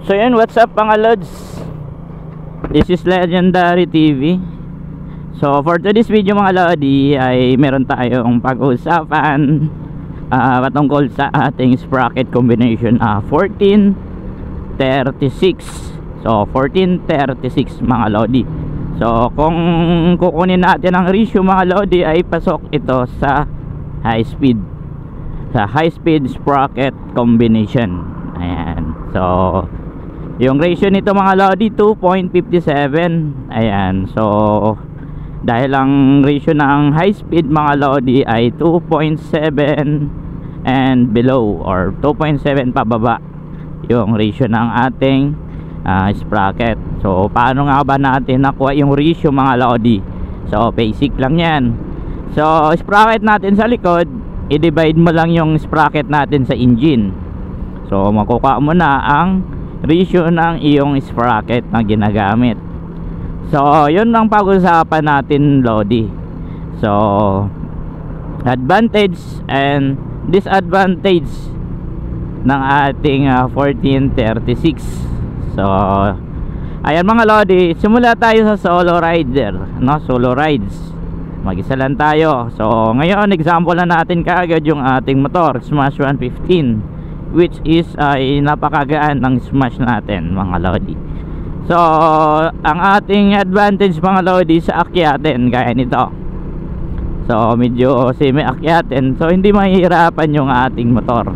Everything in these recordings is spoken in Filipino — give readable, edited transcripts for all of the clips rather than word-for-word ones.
So yun, what's up mga lods? This is Legendary TV. So for today's video mga lodi ay meron tayong pag-uusapan patungkol sa ating sprocket combination 1436. So 1436 mga lodi. So kung kukunin natin ang ratio mga lodi ay pasok ito sa high speed, sa high speed sprocket combination. Ayan. So yung ratio nito mga lodi 2.57. Ayan. So dahil ang ratio ng high speed mga lodi ay 2.7 and below, or 2.7 pababa yung ratio ng ating sprocket. So paano nga ba natin nakuha yung ratio mga lodi? So basic lang yan. So sprocket natin sa likod, i-divide mo lang yung sprocket natin sa engine. So makukuha mo na ang ratio ng iyong sprocket na ginagamit. So yun ang pag-usapan natin lodi. So advantage and disadvantage ng ating 1436. So ayan mga lodi, simula tayo sa solo rider, no? Solo rides, mag-isa lang tayo. So ngayon example na natin kaagad yung ating motor Smash 115, which is ay napakagaan ng Smash natin mga lodi. So ang ating advantage mga lodi sa akyatin gaya nito, so medyo semi-akyatin, so hindi mahihirapan yung ating motor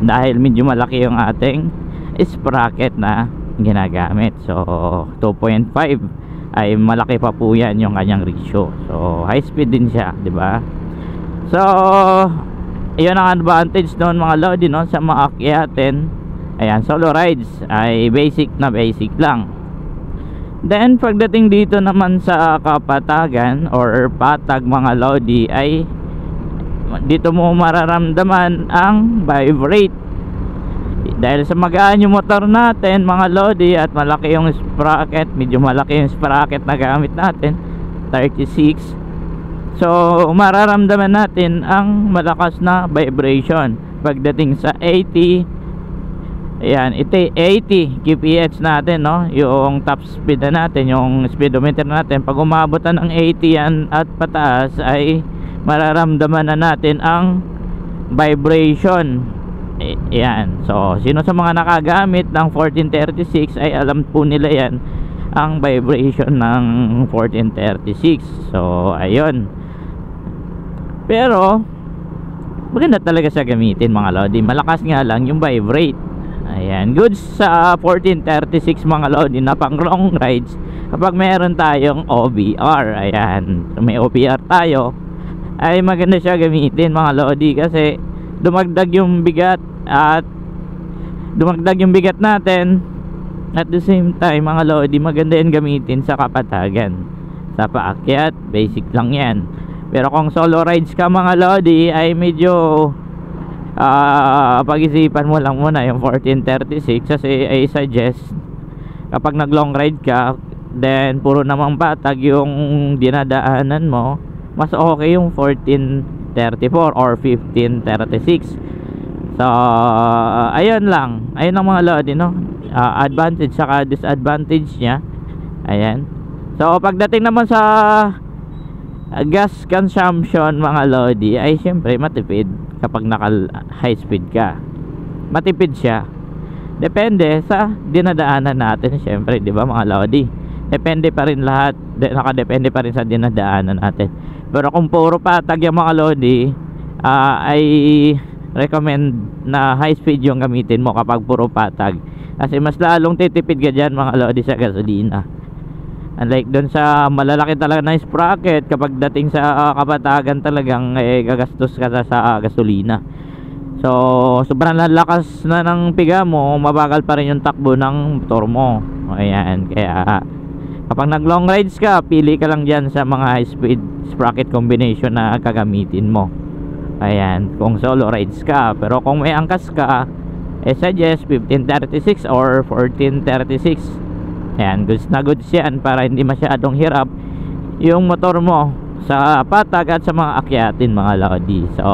dahil medyo malaki yung ating sprocket na ginagamit. So 2.5 ay malaki pa po yan yung kanyang ratio. So high speed din siya, di ba? So iyon ang advantage noon mga lodi, no, sa mga akyatin. Ayan, solo rides ay basic na basic lang. Then pagdating dito naman sa kapatagan or patag mga lodi ay dito mo mararamdaman ang vibrate. Dahil sa magaan yung motor natin mga lodi at malaki yung sprocket, medyo malaki yung sprocket na gamit natin, 36. So mararamdaman natin ang malakas na vibration pagdating sa 80. Ayan, ito 80 kph natin, no? Yung top speed na natin, yung speedometer natin. Pag umabot na ng 80 yan at pataas ay mararamdaman na natin ang vibration. Ayan. So sino sa mga nakagamit ng 1436 ay alam po nila yan, ang vibration ng 1436. So ayun. Pero maganda talaga siya gamitin mga lodi. Malakas nga lang yung vibrate. Ayan, goods sa 1436 mga lodi na pang long rides kapag meron tayong OBR. Ayan, so may OBR tayo ay maganda siya gamitin mga lodi kasi dumagdag yung bigat natin. At the same time mga lodi, maganda yan gamitin sa kapatagan, sa paakyat, basic lang yan. Pero kung solo rides ka mga lodi ay medyo pag-isipan mo lang muna yung 1436 kasi I suggest kapag nag long ride ka then puro namang patag yung dinadaanan mo, mas okay yung 1434 or 1536. So ayun lang ang mga lodi, no? Advantage saka disadvantage nya. Ayan. So pagdating naman sa gas consumption mga lodi ay syempre matipid kapag naka high speed ka. Matipid siya. Depende sa dinadaanan natin syempre, di ba mga lodi? Depende pa rin lahat, nakadepende pa rin sa dinadaanan natin. Pero kung puro patag yung mga lodi, ay recommend na high speed yung gamitin mo kapag puro patag. Kasi mas lalong titipid ka dyan mga lodi sa gasolina. Unlike dun sa malalaki talaga na sprocket, kapag dating sa kapatagan talagang gagastos ka sa gasolina. So sobrang lalakas na ng piga mo, mabagal pa rin yung takbo ng motor mo. Ayan, kaya kapag nag long rides ka, pili ka lang dyan sa mga high speed sprocket combination na gagamitin mo. Ayan, kung solo rides ka. Pero kung may angkas ka, suggest 1536 or 1436. Ayan, goods na goods yan para hindi masyadong hirap yung motor mo sa patag at sa mga akyatin mga lodi. So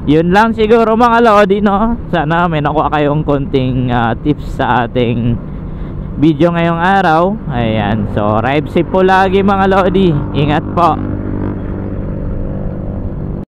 Yun lang siguro mga lodi, no? Sana may nakuha kayong konting tips sa ating video ngayong araw. Ayan, so ride safe po lagi mga lodi. Ingat po.